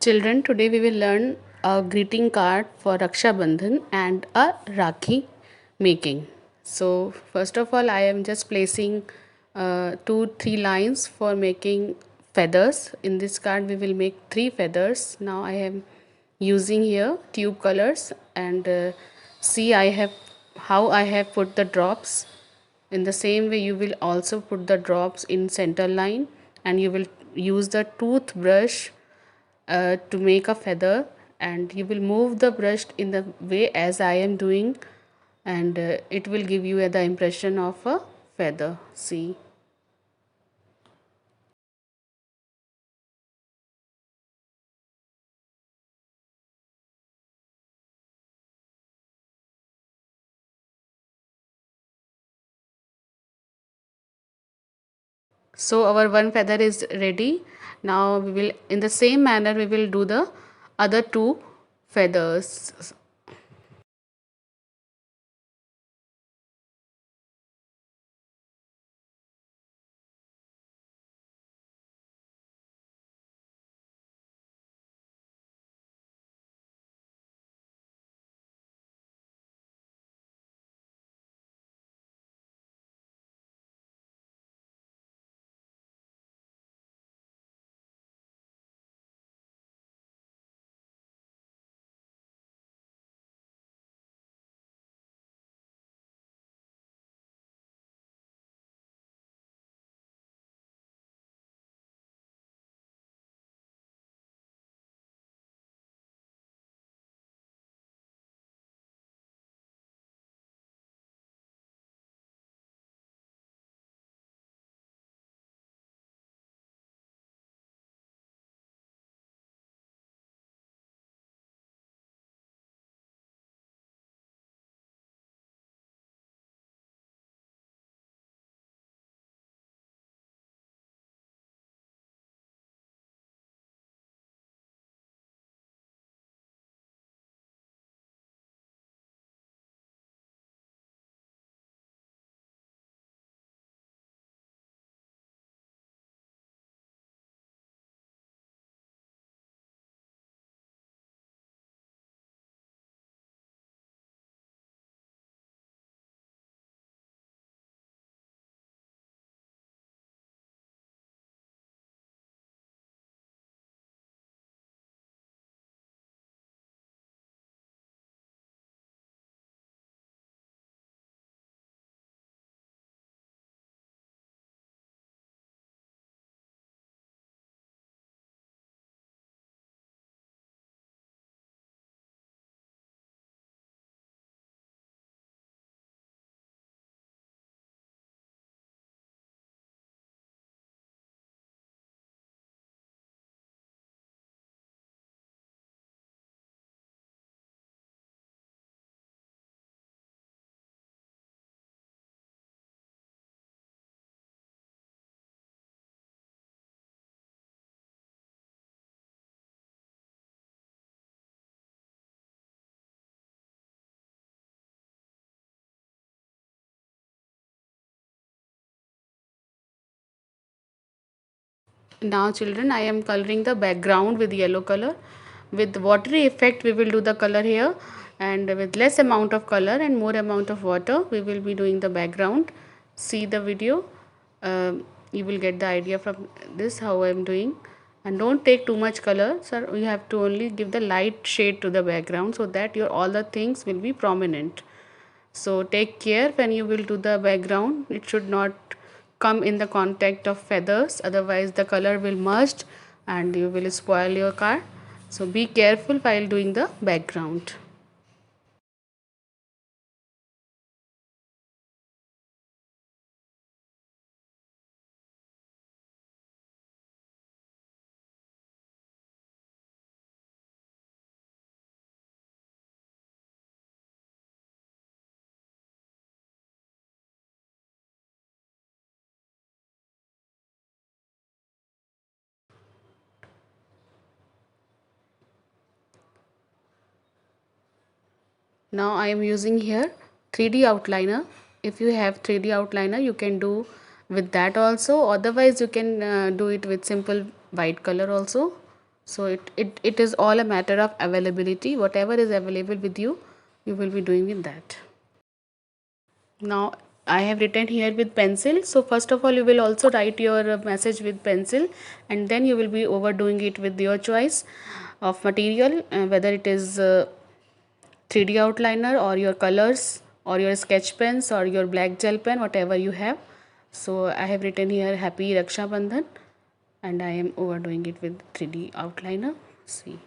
Children, today we will learn a greeting card for Raksha Bandhan and a Rakhi making. So, first of all, I am just placing 2 3 lines for making feathers. In this card, we will make 3 feathers. Now, I am using here tube colors and see I have how I have put the drops. In the same way, you will also put the drops in center line, and you will use the toothbrush to make a feather, and you will move the brush in the way as I am doing, and it will give you the impression of a feather. See. So our one feather is ready. Now we will, in the same manner, we will do the other 2 feathers. Now children, I am coloring the background with yellow color. With watery effect we will do the color here, and with less amount of color and more amount of water we will be doing the background. See the video. You will get the idea from this how I am doing. And don't take too much color, sir. You have to only give the light shade to the background so that your all the things will be prominent. So take care when you will do the background. It should not come in the contact of feathers, otherwise the color will merge and you will spoil your card. So be careful while doing the background. Now I am using here 3D outliner. If you have 3D outliner, you can do with that also. Otherwise, you can do it with simple white color also. So it is all a matter of availability. Whatever is available with you, you will be doing with that. Now I have written here with pencil. So first of all, you will also write your message with pencil, and then you will be overdoing it with your choice of material, whether it is 3D outliner or your colors or your sketch pens or your black gel pen, whatever you have. So I have written here Happy Raksha Bandhan, and I am overdoing it with 3D outliner. See.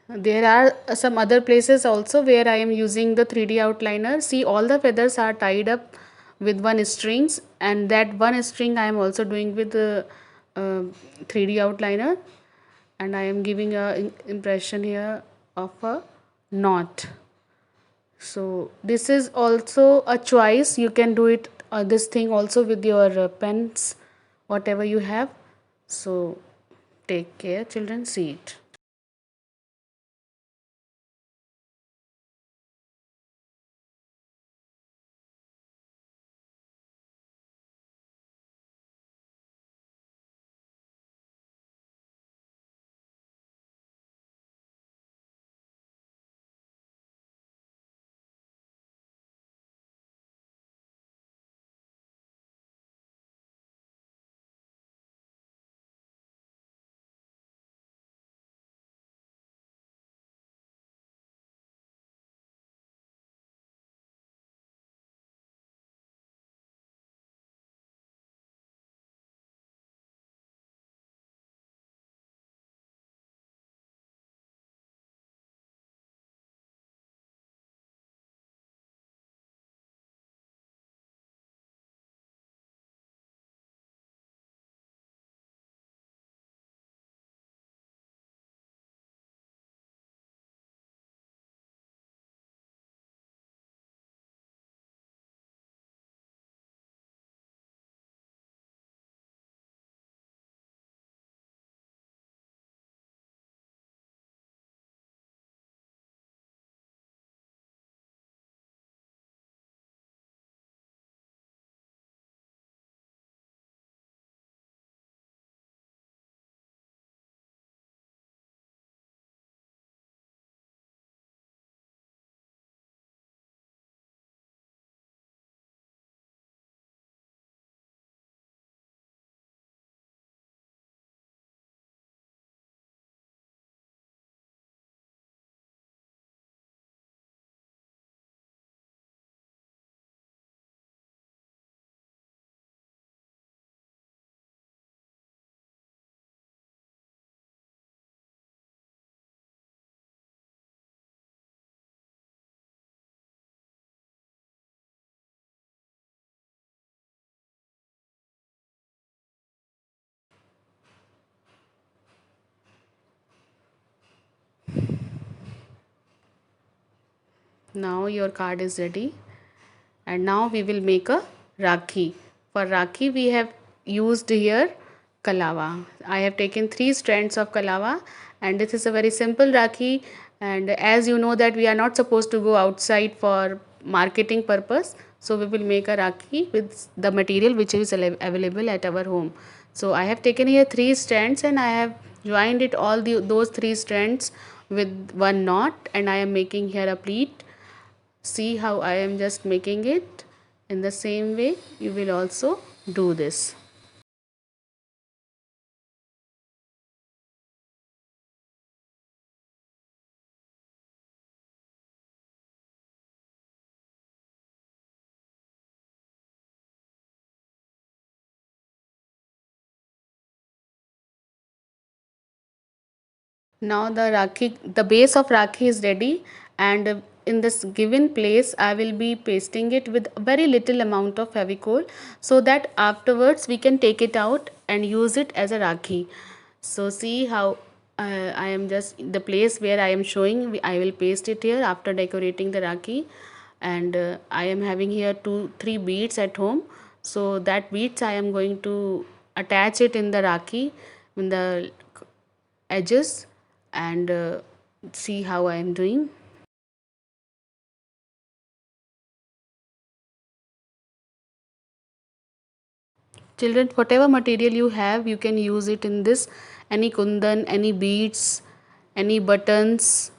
There are some other places also where I am using the 3D outliner. See, all the feathers are tied up with one strings, and that one string I am also doing with the 3D outliner, and I am giving a impression here of a knot. So this is also a choice. You can do it this thing also with your pens, whatever you have. So take care, children. See it. Now your card is ready, and now we will make a Rakhi. For Rakhi we have used here Kalava. I have taken 3 strands of Kalava, and this is a very simple Rakhi, and as you know that we are not supposed to go outside for marketing purpose, so we will make a Rakhi with the material which is available at our home. So I have taken here 3 strands, and I have joined it all those 3 strands with one knot, and I am making here a pleat. See how I am just making it. In the same way you will also do this. Now the base of Rakhi is ready, and in this given place I will be pasting it with very little amount of Fevicol, so that afterwards we can take it out and use it as a Rakhi. So see how I am just the place where I am showing, I will paste it here after decorating the Rakhi. And I am having here 2 3 beads at home, so that beads I am going to attach it in the Rakhi, in the edges, and see how I am doing. Children, whatever material you have, you can use it in this. Any kundan, any beads, any buttons,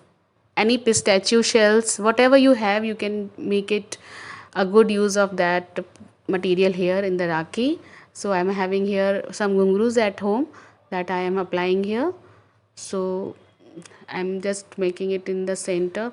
any pistachio shells, whatever you have, you can make it a good use of that material here in the Rakhi. So I am having here some gungrus at home that I am applying here. So I am just making it in the center.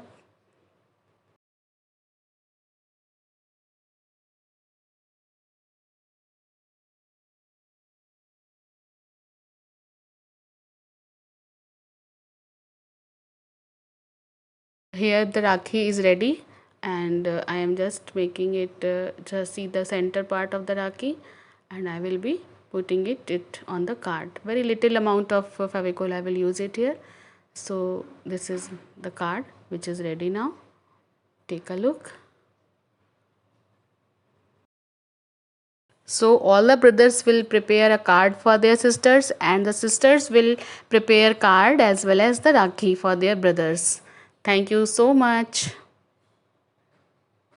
Here the Rakhi is ready, and I am just making it, just see the center part of the Rakhi, and I will be putting it on the card. Very little amount of Favicol I will use it here. So this is the card which is ready now. Take a look. So all the brothers will prepare a card for their sisters, and the sisters will prepare card as well as the Rakhi for their brothers. Thank you so much.